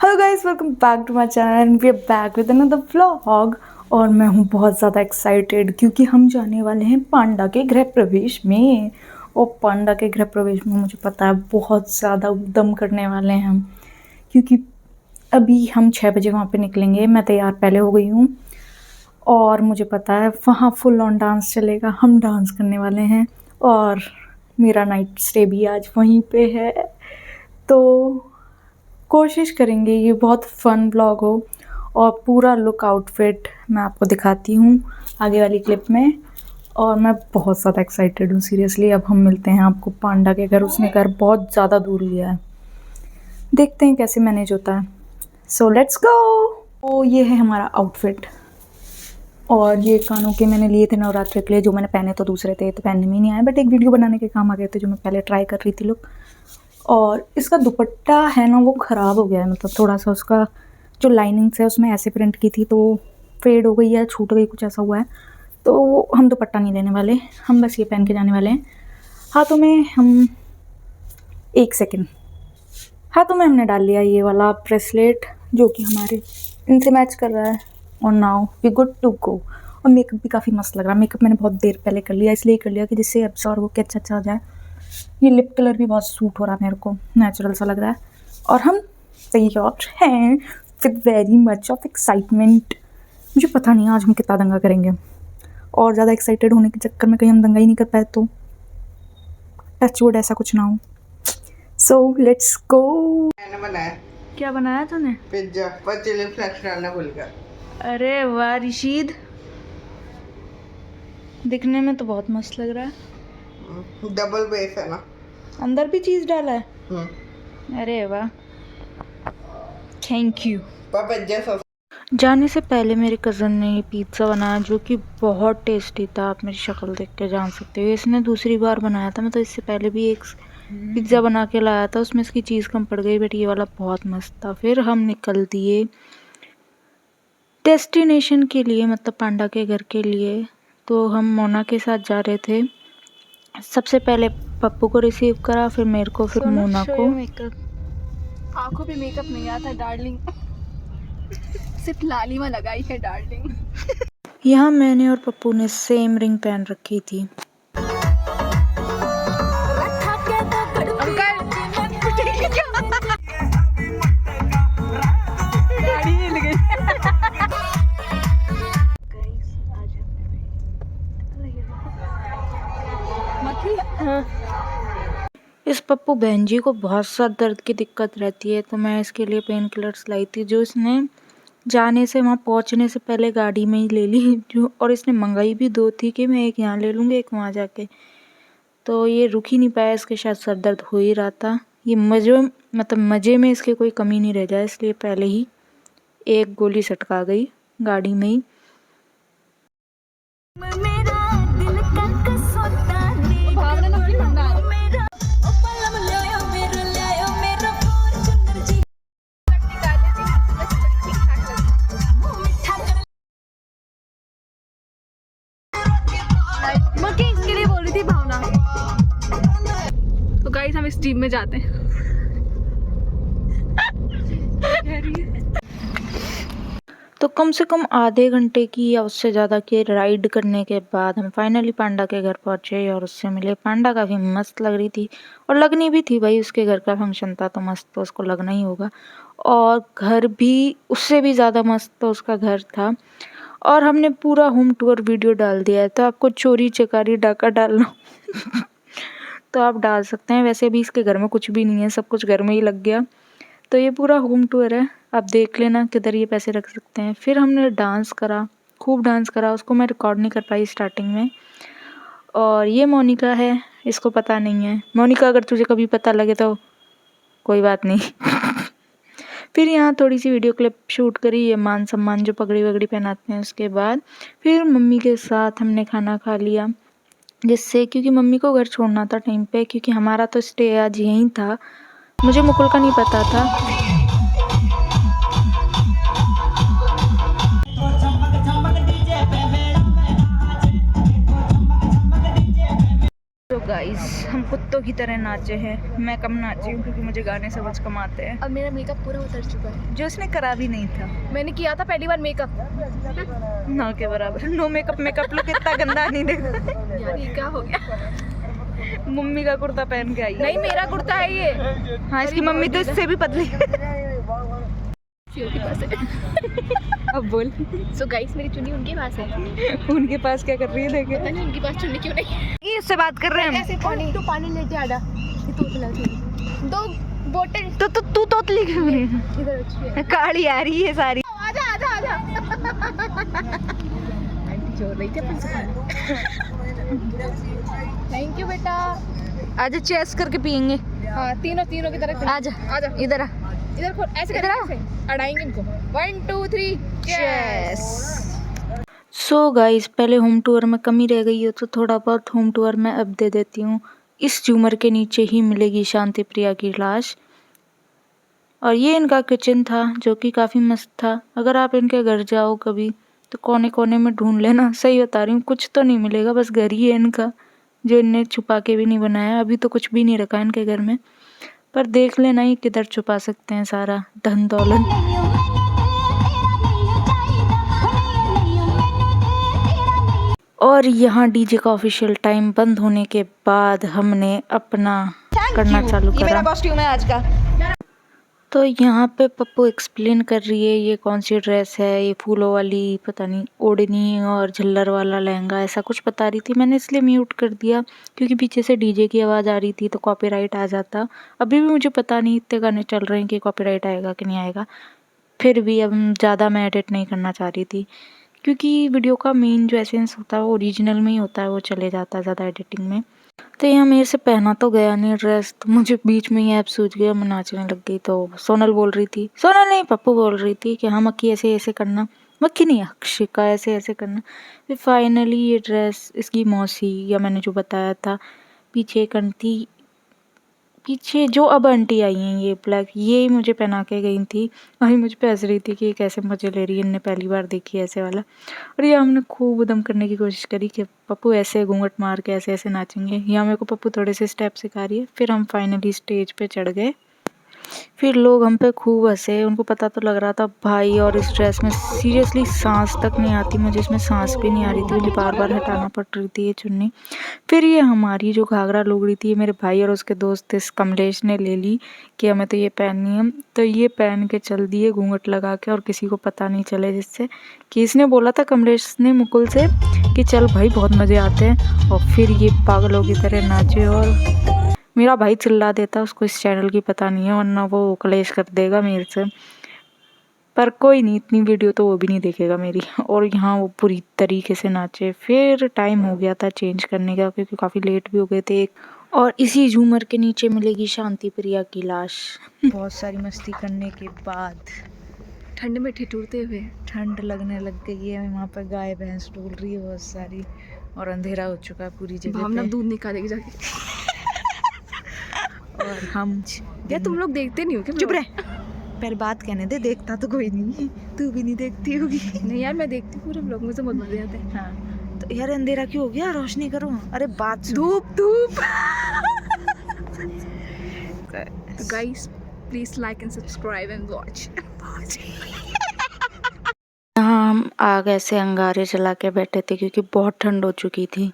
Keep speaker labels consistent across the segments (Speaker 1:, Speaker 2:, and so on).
Speaker 1: Hello guys, welcome back to my channel and we are back with another vlog. और मैं हूँ बहुत ज़्यादा एक्साइटेड क्योंकि हम जाने वाले हैं पांडा के गृह प्रवेश में। और पांडा के गृह प्रवेश में मुझे पता है बहुत ज़्यादा उद्यम करने वाले हैं हम, क्योंकि अभी हम 6 बजे वहाँ पे निकलेंगे। मैं तैयार पहले हो गई हूँ और मुझे पता है वहाँ फुल ऑन डांस चलेगा, हम डांस करने वाले हैं। और मेरा नाइट स्टे भी आज वहीं पे है, तो कोशिश करेंगे ये बहुत फ़न व्लॉग हो। और पूरा लुक आउटफिट मैं आपको दिखाती हूँ आगे वाली क्लिप में। और मैं बहुत ज़्यादा एक्साइटेड हूँ सीरियसली। अब हम मिलते हैं आपको पांडा के घर। उसने घर बहुत ज़्यादा दूर लिया है, देखते हैं कैसे मैनेज होता है। So let's go. तो ये है हमारा आउटफिट। और ये कानों के मैंने लिए थे नवरात्रि के लिए, जो मैंने पहने तो दूसरे थे, तो पहनने में ही नहीं आए, बट एक वीडियो बनाने के काम आ गए थे जो मैं पहले ट्राई कर रही थी लुक। और इसका दुपट्टा है ना, वो ख़राब हो गया है, मतलब थोड़ा सा उसका जो लाइनिंग्स है उसमें ऐसे प्रिंट की थी तो फेड हो गई है, छूट गई, कुछ ऐसा हुआ है। तो हम दुपट्टा नहीं लेने वाले, हम बस ये पहन के जाने वाले हैं। हाथों में हम एक सेकेंड हाथों में हमने डाल लिया ये वाला ब्रेसलेट जो कि हमारे इनसे मैच कर रहा है। और now we good to go. और मेकअप भी काफ़ी मस्त लग रहा है। मेकअप मैंने बहुत देर पहले कर लिया, इसलिए कर लिया कि जिससे एब्जॉर्ब हो के अच्छा आ जाए। ये लिप कलर भी बहुत सूट हो रहा है मेरे को, नेचुरल सा लग रहा है। और हम तैयार हैं with very much of excitement. मुझे पता नहीं आज हम कितना दंगा करेंगे, और ज़्यादा एक्साइटेड होने के चक्कर में कहीं हम दंगा ही नहीं कर पाए तो टच वुड ऐसा कुछ ना हो। So let's go.
Speaker 2: मैंने बनाया।
Speaker 1: क्या बनाया तूने?
Speaker 2: पिज्जा पर चिली फ्लेक्स डालना भूल गया।
Speaker 1: अरे वाह रिशीद, दिखने में तो बहुत मस्त लग रहा है।
Speaker 2: डबल बेस है ना,
Speaker 1: अंदर भी चीज़ डाला है। अरे वाह, थैंक यू।
Speaker 2: Pizza sauce.
Speaker 1: जाने से पहले मेरे कज़न ने ये पिज़्ज़ा बनाया जो कि बहुत टेस्टी था। आप मेरी शक्ल देख के जान सकते हो। इसने दूसरी बार बनाया था, मैं तो इससे पहले भी एक पिज़्ज़ा बना के लाया था, उसमें इसकी चीज़ कम पड़ गई, बट ये वाला बहुत मस्त था। फिर हम निकल दिए डेस्टिनेशन के लिए, मतलब पांडा के घर के लिए। तो हम मोना के साथ जा रहे थे। सबसे पहले पप्पू को रिसीव करा, फिर मेरे को, फिर मोना को।
Speaker 3: आंखों पे मेकअप नहीं आता डार्लिंग, सिर्फ लालिमा लगाई है डार्लिंग।
Speaker 1: यहाँ मैंने और पप्पू ने सेम रिंग पहन रखी थी। इस पप्पू बहन जी को बहुत सा दर्द की दिक्कत रहती है, तो मैं इसके लिए पेन किलर्स लाई थी, जो इसने जाने से, वहाँ पहुँचने से पहले गाड़ी में ही ले ली जो। और इसने मंगाई भी 2 थी कि मैं एक यहाँ ले लूँगी, एक वहाँ जाके। तो ये रुक ही नहीं पाया, इसके शायद सर दर्द हो ही रहा था। ये मज़े में इसके कोई कमी नहीं रह जाए, इसलिए पहले ही एक गोली सटका गई गाड़ी में ही।
Speaker 3: इसके लिए बोल रही थी भावना। तो गाइस हम इस टीम में जाते हैं।
Speaker 1: तो कम से कम आधे घंटे की या उससे ज़्यादा की राइड करने के बाद हम फाइनली पांडा के घर पहुँचे और उससे मिले। पांडा काफ़ी मस्त लग रही थी, और लगनी भी थी भाई, उसके घर का फंक्शन था तो मस्त तो उसको लगना ही होगा। और घर भी उससे भी ज़्यादा मस्त तो उसका घर था। और हमने पूरा होम टूर वीडियो डाल दिया है, तो आपको चोरी चकारी डाका डालना तो आप डाल सकते हैं। वैसे भी इसके घर में कुछ भी नहीं है, सब कुछ घर में ही लग गया। तो ये पूरा होम टूर है, आप देख लेना किधर ये पैसे रख सकते हैं। फिर हमने डांस करा, खूब डांस करा, उसको मैं रिकॉर्ड नहीं कर पाई स्टार्टिंग में। और ये मोनिका है, इसको पता नहीं है। मोनिका अगर तुझे कभी पता लगे तो कोई बात नहीं। फिर यहाँ थोड़ी सी वीडियो क्लिप शूट करी, ये मान सम्मान जो पगड़ी वगड़ी पहनाते हैं उसके बाद। फिर मम्मी के साथ हमने खाना खा लिया, जिससे क्योंकि मम्मी को घर छोड़ना था टाइम पे, क्योंकि हमारा तो स्टे आज यहीं था। मुझे मुकुल का नहीं पता था। तो गाइस हम कुत्तों की तरह नाचे हैं। मैं कम नाची हूँ क्योंकि मुझे गाने समझ कम आते हैं।
Speaker 3: अब मेरा मेकअप पूरा उतर चुका है,
Speaker 1: जो उसने करा भी नहीं था।
Speaker 3: मैंने किया था पहली बार मेकअप।
Speaker 1: ना के बराबर। नो मेकअप मेकअप लुक इतना गंदा नहीं देखा।
Speaker 3: यार ये क्या हो गया?
Speaker 1: मम्मी का कुर्ता पहन के आई।
Speaker 3: नहीं मेरा कुर्ता है ये।
Speaker 1: हाँ इसकी मम्मी तो इससे भी पतली।
Speaker 3: के पास है।
Speaker 1: अब बोल।
Speaker 3: सो गाइस मेरी चुन्नी उनके पास है।
Speaker 1: उनके पास क्या कर रही है देखे?
Speaker 3: पता नहीं उनके पास चुन्नी क्यों नहीं है।
Speaker 1: ये इससे बात कर रहे हैं हम।
Speaker 3: ऐसे पानी तो पानी लेते आड़ा। ये तो पिला दो बोतल।
Speaker 1: तो तू तोतली क्यों रही है?
Speaker 3: इधर अच्छी है।
Speaker 1: काली आ रही है सारी।
Speaker 3: आजा आजा आजा। आंटी जोर रही थी अपन से पानी। थैंक यू बेटा।
Speaker 1: आज चेस करके पियेंगे।
Speaker 3: हाँ तीनों की तरफ
Speaker 1: आजा
Speaker 3: आजा
Speaker 1: इधर आ।
Speaker 3: इधर खोल ऐसे
Speaker 1: इधर आ।
Speaker 3: अड़ाएंगे इनको 1 2 3
Speaker 1: चेस। सो गाइस पहले होम टूर में कमी रह गई है तो थोड़ा बहुत होम टूर मैं अब दे देती हूँ। इस झूमर के नीचे ही मिलेगी शांति प्रिया की लाश। और ये इनका किचन था जो कि काफ़ी मस्त था। अगर आप इनके घर जाओ कभी तो कोने कोने में ढूंढ लेना। सही बता रही हूँ, कुछ तो नहीं मिलेगा, बस घर ही है इनका जो इनने छुपा के भी नहीं बनाया। अभी तो कुछ भी नहीं रखा इनके घर में, पर देख लेना ही किधर छुपा सकते हैं सारा धन दौलत। और यहाँ डीजे का ऑफिशियल टाइम बंद होने के बाद हमने अपना करना चालू करा। ये मेरा कॉस्ट्यूम है आज का। तो यहाँ पे पप्पू एक्सप्लेन कर रही है ये कौन सी ड्रेस है, ये फूलों वाली पता नहीं ओढ़नी और झल्लर वाला लहंगा ऐसा कुछ बता रही थी। मैंने इसलिए म्यूट कर दिया क्योंकि पीछे से डीजे की आवाज़ आ रही थी तो कॉपीराइट आ जाता। अभी भी मुझे पता नहीं इतने गाने चल रहे हैं कि कॉपीराइट आएगा कि नहीं आएगा। फिर भी अब ज़्यादा मैं एडिट नहीं करना चाह रही थी क्योंकि वीडियो का मेन जो एसेंस होता है वो ओरिजिनल में ही होता है, वो चले जाता है ज़्यादा एडिटिंग में। तो यहाँ मेरे से पहना तो गया नहीं ड्रेस, तो मुझे बीच में ही ऐप सूझ गया, मैं नाचने लग गई। तो सोनल बोल रही थी, सोनल नहीं पप्पू बोल रही थी कि हाँ मक्खी ऐसे ऐसे करना, मक्खी नहीं अक्षिका ऐसे ऐसे करना। फिर फाइनली ये ड्रेस इसकी मौसी या मैंने जो बताया था पीछे एक आंटी, पीछे जो अब आंटी आई हैं ये ब्लैक, ये ही मुझे पहना के गई थी। वही मुझे पे हंस रही थी कि ये कैसे मज़े ले रही है, इनने पहली बार देखी ऐसे वाला। और ये हमने खूब उदम करने की कोशिश करी कि पप्पू ऐसे घूंघट मार के ऐसे ऐसे नाचेंगे। यहाँ मेरे को पप्पू थोड़े से स्टेप सिखा रही है। फिर हम फाइनली स्टेज पे चढ़ गए। फिर लोग हम पे खूब हंसे, उनको पता तो लग रहा था भाई। और इस ड्रेस में सीरियसली सांस तक नहीं आती मुझे, इसमें सांस भी नहीं आ रही थी, मुझे बार बार हटाना पड़ रही थी ये चुन्नी। फिर ये हमारी जो घाघरा लुगड़ी थी मेरे भाई और उसके दोस्त इस कमलेश ने ले ली कि हमें तो ये पहननी है। तो ये पहन के चल दिए घूंघट लगा के, और किसी को पता नहीं चले, जिससे कि इसने बोला था कमलेश ने मुकुल से कि चल भाई बहुत मज़े आते हैं। और फिर ये पागलों की तरह नाचे। और मेरा भाई चिल्ला देता, उसको इस चैनल की पता नहीं है वरना वो कलेश कर देगा मेरे से, पर कोई नहीं, इतनी वीडियो तो वो भी नहीं देखेगा मेरी। और यहाँ वो पूरी तरीके से नाचे। फिर टाइम हो गया था चेंज करने का क्योंकि काफ़ी लेट भी हो गए थे। और इसी झूमर के नीचे मिलेगी शांति प्रिया की लाश। बहुत सारी मस्ती करने के बाद
Speaker 3: ठंड में ठिठुरते हुए
Speaker 1: ठंड लगने लग गई है। वहाँ पर गाय भैंस डोल रही है बहुत सारी, और अंधेरा हो चुका है पूरी जगह
Speaker 3: भावना
Speaker 1: पे।
Speaker 3: दूध निकालेगी जाके।
Speaker 1: और हम
Speaker 3: क्या तुम लोग देखते नहीं हो क्या?
Speaker 1: चुप रहे, पहले बात कहने दे। देखता तो कोई नहीं, तू भी नहीं देखती होगी।
Speaker 3: नहीं यार मैं देखती पूरे ब्लॉग में, तो बहुत मजे आते हैं।
Speaker 1: हाँ तो यार अंधेरा क्यों हो गया, रोशनी करो। अरे बात सुन।
Speaker 3: धूप धूप। Guys please like and subscribe and watch.
Speaker 1: यहाँ हम आग ऐसे अंगारे जला के बैठे थे क्योंकि बहुत ठंड हो चुकी थी।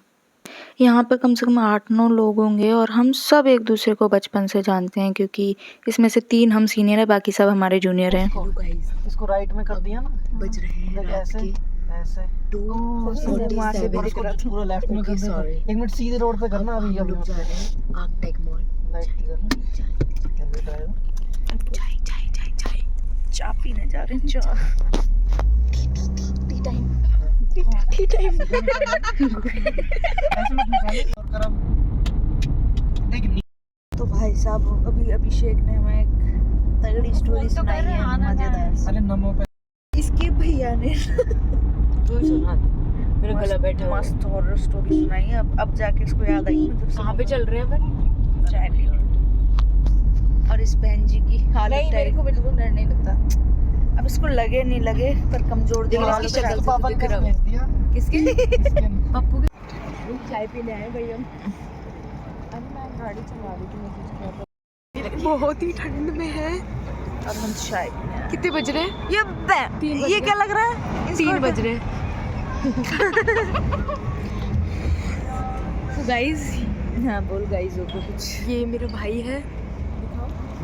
Speaker 1: यहाँ पे कम से कम 8-9 लोग होंगे और हम सब एक दूसरे को बचपन से जानते हैं क्योंकि इसमें से 3 हम सीनियर हैं, बाकी सब हमारे जूनियर हैं।
Speaker 4: इसको राइट में कर दिया ना,
Speaker 3: बज रहे हैं
Speaker 4: ऐसे ऐसे
Speaker 1: वहाँ से भी दिख रहा था।
Speaker 4: पूरा लेफ्ट में कर देना। 1 मिनट सीधे रोड पे करना। अभी हम लोग जा रहे हैं
Speaker 3: आर्कटेक मॉल।
Speaker 4: लाइट की करना।
Speaker 1: चाय पीने जा रहे हैं। चाय
Speaker 3: टी टाइम।
Speaker 4: ऐसे मत निकालो और कर। अब देख
Speaker 1: तो भाई साहब अभी अभिषेक ने हमें एक तगड़ी स्टोरी सुनाई है, मजेदार।
Speaker 4: अरे नमो पे
Speaker 1: इसके भैया ने
Speaker 3: तू सुना दे, मेरा गला बैठा है।
Speaker 1: मस्त हॉरर स्टोरी सुनाई है। अब जाके इसको याद आई।
Speaker 3: कहाँ पे चल रहे हैं अपन?
Speaker 1: चाय पीने। और इस बहन जी की हालत मेरे को बिल्कुल डर नहीं लगता। अब इसको लगे नहीं लगे पर कमजोर दिल वालों
Speaker 3: इसकी
Speaker 1: को
Speaker 3: शक्ल
Speaker 4: पापा ने भेज दिया।
Speaker 3: किसके?
Speaker 4: इसके
Speaker 3: पप्पू के चाय पीने आए भाई हम। गाड़ी चला रही थी मैं
Speaker 1: बहुत ही ठंड में है और हम चाय
Speaker 3: कितने बज रहे हैं?
Speaker 1: ये क्या लग रहा है?
Speaker 3: 3 बज रहे
Speaker 1: तो गाइस, हाँ बोल गाइस हो कुछ। ये मेरा भाई है,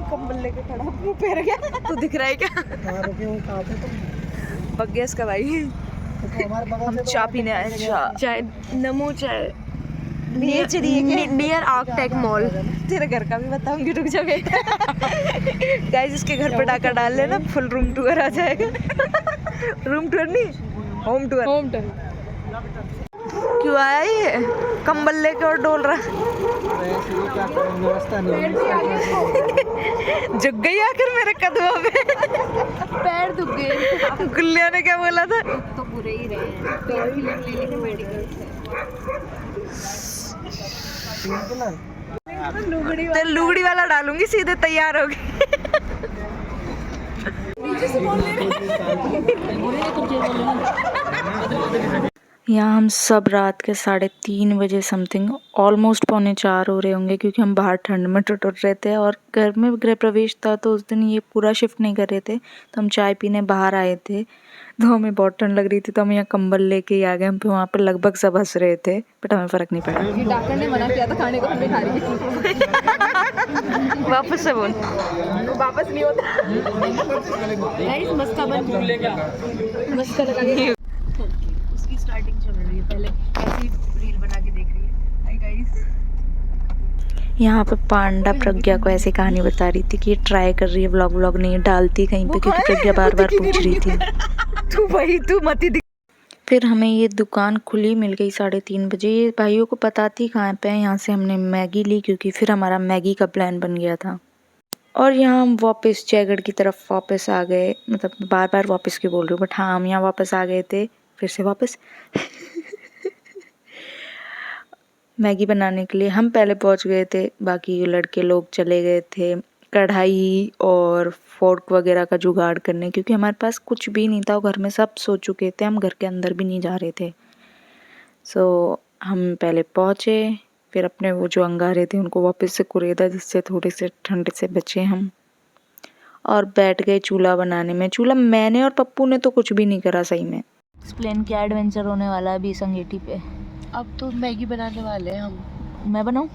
Speaker 1: कंबल लेके खड़ा, मुंह फेर गया तो दिख रहा है क्या?
Speaker 4: कहाँ रुके हो, कहाँ थे तुम?
Speaker 1: बग गया इसका भाई।
Speaker 4: तो हमारे बगल
Speaker 1: हम
Speaker 4: से तो
Speaker 1: चाय पीने आए, चाय नमो चाय नियर आर्कटेक मॉल। तेरे घर का भी बताऊंगी, रुक जा बेटा। गाइस इसके घर पे डाका डाल लेना, फुल रूम टूर आ जाएगा। रूम टूर नहीं, होम टूर।
Speaker 3: Home tour.
Speaker 1: क्यों आया ये कंबल लेके और डोल रहा?
Speaker 4: ऐसे ही क्या करें, व्यवस्था नहीं है।
Speaker 1: झुक गई आखिर मेरे कदमों पे।
Speaker 3: पैर दुख गए।
Speaker 1: गुल्लिया ने क्या बोला था?
Speaker 3: तो बुरे ही रहे हैं, पेन किलर ले लेंगे मेडिकल से।
Speaker 1: तो लुगड़ी वाला डालूंगी, सीधे तैयार होगी। यहाँ हम सब रात के 3:30 बजे समथिंग, ऑलमोस्ट 3:45 हो रहे होंगे, क्योंकि हम बाहर ठंड में टुट रहे थे और घर में गृह प्रवेश था, तो उस दिन ये पूरा शिफ्ट नहीं कर रहे थे, तो हम चाय पीने बाहर आए थे। तो हमें बहुत ठंड लग रही थी, तो हम यहाँ कंबल लेके ही आ गए। हम पे वहाँ पे लगभग सब हंस रहे थे, बट हमें फ़र्क नहीं पड़ा।
Speaker 3: ये डॉक्टर ने मना किया था खाने को, हमने खा रही थी।
Speaker 1: वापस से बोल।
Speaker 3: वापस नहीं होता। गाइस मस्का बन मस्का लगा के उसकी स्टार्टिंग चल रही है, पहले ऐसी रील बना के देख रही है। हाय गाइस,
Speaker 1: यहाँ पे पांडा प्रज्ञा को ऐसी कहानी बता रही थी कि ये ट्राई कर रही है व्लॉग नहीं डालती कहीं पे, क्योंकि प्रज्ञा बार बार पूछ रही थी तू मत ही। फिर हमें ये दुकान खुली मिल गई 3:30 बजे। ये भाइयों को पता थी कहाँ पे है। यहाँ से हमने मैगी ली, क्योंकि फिर हमारा मैगी का प्लान बन गया था। और यहाँ हम वापस जयगढ़ की तरफ वापस आ गए, मतलब बार बार वापस क्यों बोल रही हूँ, बट हाँ हम यहाँ वापस आ गए थे फिर से वापस। मैगी बनाने के लिए हम पहले पहुंच गए थे, बाकी लड़के लोग चले गए थे कढ़ाई और फोर्क वगैरह का जुगाड़ करने, क्योंकि हमारे पास कुछ भी नहीं था और घर में सब सो चुके थे, हम घर के अंदर भी नहीं जा रहे थे। सो हम पहले पहुंचे, फिर अपने वो जो अंगारे थे उनको वापस से कुरेदा, जिससे थोड़े से ठंड से बचे हम, और बैठ गए चूल्हा बनाने में। चूल्हा मैंने और पप्पू ने तो कुछ भी नहीं करा सही में। एक्सप्लेन क्या एडवेंचर होने वाला है अभी संगेठी पे।
Speaker 3: अब तो मैगी बनाने वाले हैं हम।
Speaker 1: मैं बनाऊं?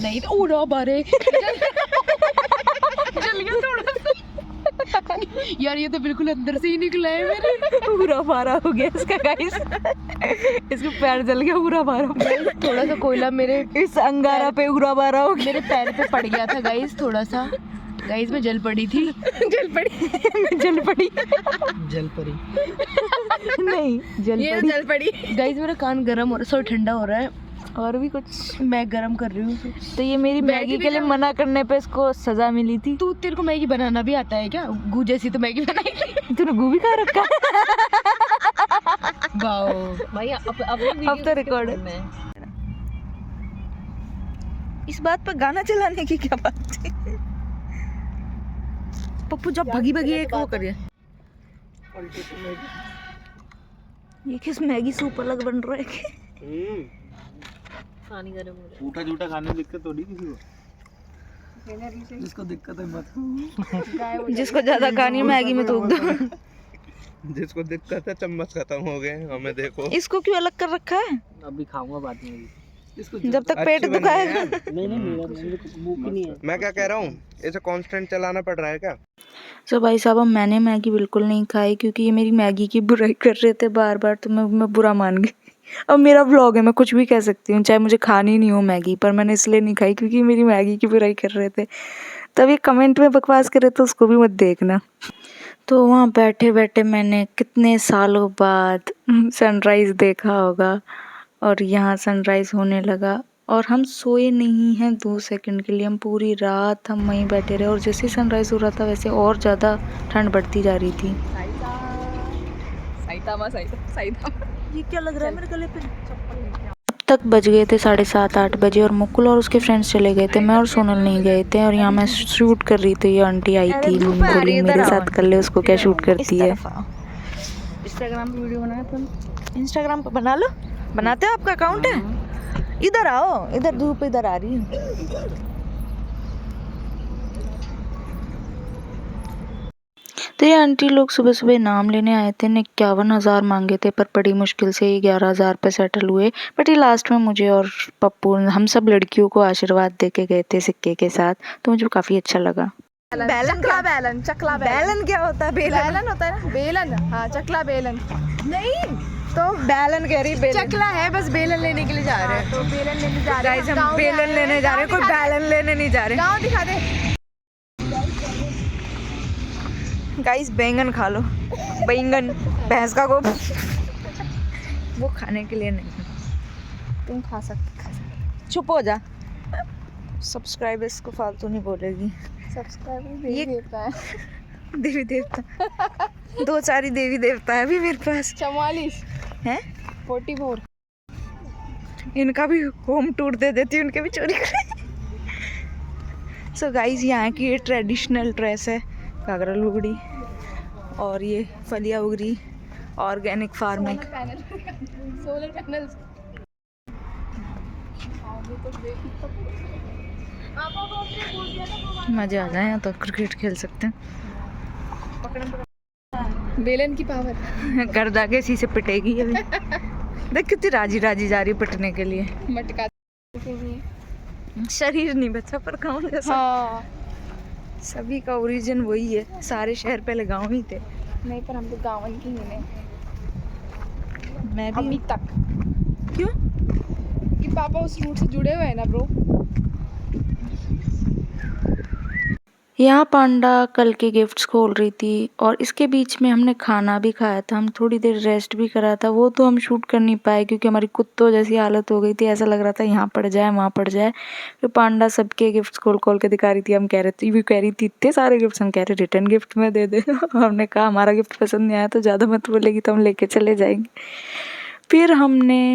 Speaker 3: नहीं तो उड़ा बारे चल गया थोड़ा सा। यार ये तो बिल्कुल अंदर से ही निकला है मेरे।
Speaker 1: पूरा पारा हो गया इसका गाइस। इसका पैर जल गया, पूरा पारा हो गया।
Speaker 3: थोड़ा सा कोयला मेरे
Speaker 1: इस अंगारा पे पूरा पारा हो गया।
Speaker 3: मेरे पैर पे पड़ गया था गाइस, थोड़ा सा। गाइस मैं जल पड़ी थी।
Speaker 1: जल पड़ी जल पड़ी
Speaker 4: जल परी
Speaker 1: नहीं जल
Speaker 3: ये
Speaker 1: पड़ी
Speaker 3: जल पड़ी। गाइस मेरा कान गर्म हो रहा है, सॉरी ठंडा हो रहा है,
Speaker 1: और भी कुछ।
Speaker 3: मैं गरम कर रही हूँ।
Speaker 1: तो ये मेरी मैगी के लिए मना करने पे इसको सजा मिली थी।
Speaker 3: तू तेरे को मैगी बनाना भी आता है क्या? गू जैसी तो मैगी बनाई।
Speaker 1: तूने गू भी खा रखा?
Speaker 3: वाओ भाई,
Speaker 1: अब तो रिकॉर्ड है। इस बात पर गाना चलाने की क्या बात थी? पप्पू जब भगी भगी एक वो करिए। ये किस मैगी सूप अलग बन रहा है?
Speaker 3: पानी गरम हो रहा
Speaker 4: झूठा झूठा खाने में दिक्कत थोड़ी किसी को। जिसको दिक्कत है मत।
Speaker 1: जिसको ज्यादा खानी मैगी में थूक दो।
Speaker 2: जिसको दिक्कत है चम्मच खत्म हो गए, हमें देखो।
Speaker 1: इसको क्यों अलग कर रखा है?
Speaker 4: अभी खाऊंगा बाद में। इसको
Speaker 1: जब तक पेट दुखाएगा।
Speaker 4: नहीं मेरा भूख ही नहीं है।
Speaker 2: मैं क्या कह रहा हूँ, इसे कांस्टेंट चलाना पड़ रहा है क्या?
Speaker 1: सो भाई साहब, मैंने मैगी बिल्कुल नहीं खाई, क्योंकि ये मेरी मैगी की बुराई कर रहे थे बार बार, तो मैं बुरा मान गई। अब मेरा व्लॉग है, मैं कुछ भी कह सकती हूँ, चाहे मुझे खानी नहीं हो मैगी, पर मैंने इसलिए नहीं खाई क्योंकि मेरी मैगी की बुराई कर रहे थे। तभी कमेंट में बकवास करे तो उसको भी मत देखना। तो वहाँ बैठे बैठे मैंने कितने सालों बाद सनराइज़ देखा होगा, और यहाँ सनराइज़ होने लगा और हम सोए नहीं हैं 2 सेकंड के लिए। हम पूरी रात हम वहीं बैठे रहे, और जैसे ही सनराइज़ हो रहा था वैसे और ज़्यादा ठंड बढ़ती जा रही थी। ये क्या लग रहा है मेरे गले पे? अब तक बज गए थे 7:30-8 बजे, और मुकुल और उसके फ्रेंड्स चले गए थे, मैं और सोनल नहीं गए थे। और यहाँ मैं शूट कर रही थी, ये आंटी आई थी, बोली मेरे साथ कर ले, उसको क्या शूट करती है। इंस्टाग्राम पे वीडियो बनाया तुम? इंस्टाग्राम पे बना लो। बनाते हो? आपका अकाउंट है? इधर आओ, इधर धूप इधर आ रही है। तो ये आंटी लोग सुबह सुबह नाम लेने आए थे, 51,000 मांगे थे, पर बड़ी मुश्किल से 11,000 पे सेटल हुए। बट ये लास्ट में मुझे और पप्पू, हम सब लड़कियों को आशीर्वाद दे के गए थे सिक्के के साथ, तो मुझे काफ़ी अच्छा लगा।
Speaker 3: बेलन क्या? बेलन, चकला
Speaker 1: बेलन क्या होता है?
Speaker 3: बेलन होता है ना, बेलन। हाँ, चकला बेलन नहीं तो
Speaker 1: बेलन कह रही, बेलन
Speaker 3: चकला है, बस बेलन लेने के लिए जा रहे हैं। तो बेलन लेने जा रहे हैं।
Speaker 1: गाइस, हम बेलन लेने जा रहे हैं, कोई बेलन लेने नहीं जा रहे।
Speaker 3: गाँव दिखा दे
Speaker 1: गाइस, बैंगन खा लो, बैंगन, भैंस का गोबर, वो खाने के लिए नहीं,
Speaker 3: तुम खा सकते।
Speaker 1: चुप हो जा, सब्सक्राइबर्स को फालतू नहीं बोलेगी।
Speaker 3: सब्सक्राइबर
Speaker 1: ये
Speaker 3: देता है
Speaker 1: देवी देवता 2-4 ही देवी देवता है अभी मेरे पास
Speaker 3: 44
Speaker 1: है।
Speaker 3: 44
Speaker 1: इनका भी होम टूर दे देती हूँ, उनके भी चोरी कर। सो गाइस, यहाँ की ये ट्रेडिशनल ड्रेस है, घाघरा लुगड़ी, और ये फलिया उगरी, ऑर्गेनिक फार्मिंग।
Speaker 3: Solar panels.
Speaker 1: मज़ा आ जाए यहाँ तो, क्रिकेट खेल सकते हैं।
Speaker 3: बेलन की पावर।
Speaker 1: घर जाके इसी से पिटेगी अभी। देख कितनी राजी राजी जा रही पिटने के लिए।
Speaker 3: मटका
Speaker 1: शरीर नहीं बचा पर गाँव जैसा।
Speaker 3: हाँ,
Speaker 1: सभी का ओरिजिन वही है, सारे शहर पहले गाँव ही थे।
Speaker 3: नहीं पर हम तो गाँवन की ही हैं
Speaker 1: मैं भी
Speaker 3: अभी तक।
Speaker 1: क्यों?
Speaker 3: कि पापा उस रूट से जुड़े हुए हैं ना ब्रो।
Speaker 1: यहाँ पांडा कल के गिफ्ट्स खोल रही थी, और इसके बीच में हमने खाना भी खाया था, हम थोड़ी देर रेस्ट भी करा था। वो तो हम शूट कर नहीं पाए क्योंकि हमारी कुत्तों जैसी हालत हो गई थी, ऐसा लग रहा था यहाँ पड़ जाए वहाँ पड़ जाए। फिर पांडा सबके गिफ्ट्स खोल खोल के दिखा रही थी, हम कह रहे थे, वो कह रही थी इतने सारे गिफ्ट्स, हम कह रहे रिटर्न गिफ्ट में दे दे। हमने कहा हमारा गिफ्ट पसंद नहीं आया तो ज़्यादा मत बोलेगी तो हम लेके चले जाएंगे। फिर हमने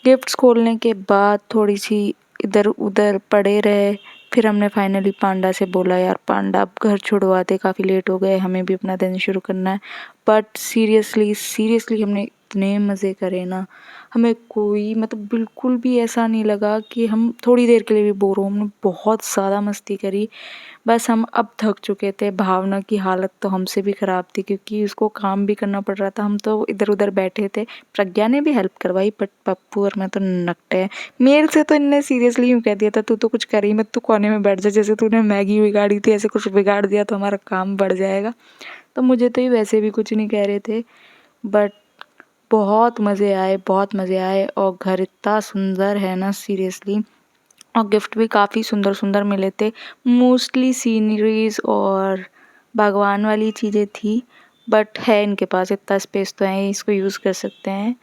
Speaker 1: गिफ्ट्स खोलने के बाद थोड़ी सी इधर उधर पड़े रहे। फिर हमने फाइनली पांडा से बोला, यार पांडा अब घर छुड़वाते, काफ़ी लेट हो गए, हमें भी अपना दिन शुरू करना है। बट सीरियसली हमने इतने मज़े करे ना, हमें कोई मतलब बिल्कुल भी ऐसा नहीं लगा कि हम थोड़ी देर के लिए भी बोर हो। हमने बहुत ज़्यादा मस्ती करी, बस हम अब थक चुके थे। भावना की हालत तो हमसे भी ख़राब थी क्योंकि उसको काम भी करना पड़ रहा था, हम तो इधर उधर बैठे थे। प्रज्ञा ने भी हेल्प करवाई, बट पप्पू और मैं तो नकटे हैं। मेरे से तो इनने सीरियसली यूँ कह दिया था, तू तो कुछ कर ही मत, तू कोने में बैठ जा, जैसे तूने मैगी बिगाड़ी थी ऐसे कुछ बिगाड़ दिया तो हमारा काम बढ़ जाएगा। तो मुझे तो ये वैसे भी कुछ नहीं कह रहे थे, बट बहुत मज़े आए। और घर इतना सुंदर है ना सीरियसली, और गिफ्ट भी काफ़ी सुंदर सुंदर मिले थे। मोस्टली सीनरीज और बागवान वाली चीज़ें थी, बट है इनके पास इतना स्पेस तो है, इसको यूज़ कर सकते हैं।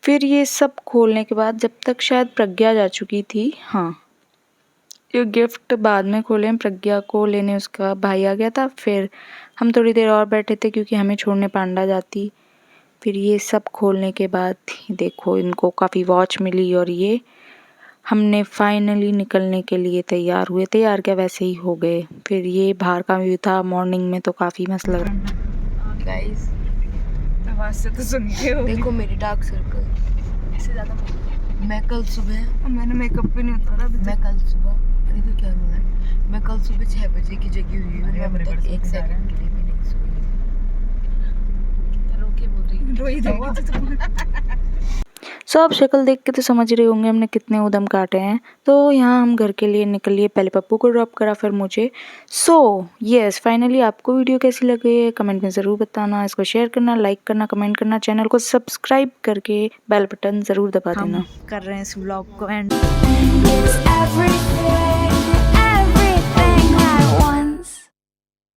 Speaker 1: फिर ये सब खोलने के बाद जब तक शायद प्रज्ञा जा चुकी थी, हाँ ये गिफ्ट बाद में खोले, प्रज्ञा को लेने उसका भाई आ गया था। फिर हम थोड़ी देर और बैठे थे क्योंकि हमें छोड़ने पांडा जाती। फिर ये सब खोलने के बाद देखो इनको काफ़ी वॉच मिली, और ये हमने फाइनली निकलने के लिए तैयार हुए। तैयार क्या, वैसे ही हो गए। फिर ये बाहर का व्यू था मॉर्निंग में, तो काफ़ी मस्त लग रहा।
Speaker 3: गाइस,
Speaker 1: आवाज़ से तो सुन के हो।
Speaker 3: देखो मेरी डार्क सर्कल इससे ज़्यादा। मैं कल सुबह,
Speaker 1: मैंने मेकअप भी नहीं उतारा अभी
Speaker 3: मैं कल सुबह, अरे तो क्या हुआ है, मैं कल सुबह 6 बजे की जगी हुई हूँ, मैं अब तक 1 सेकंड के लिए भी नहीं सोई हूँ। रोके बोल रही
Speaker 1: रोई देगी। सो आप शक्ल देख के तो समझ रहे होंगे हमने कितने उदम काटे हैं। तो यहाँ हम घर के लिए निकल लिए, पहले पप्पू को ड्रॉप करा फिर मुझे। सो यस, फाइनली आपको वीडियो कैसी लगी कमेंट में ज़रूर बताना, इसको शेयर करना, लाइक करना, कमेंट करना, चैनल को सब्सक्राइब करके बेल बटन ज़रूर दबा देना। कर रहे हैं इस व्लॉग को एंड।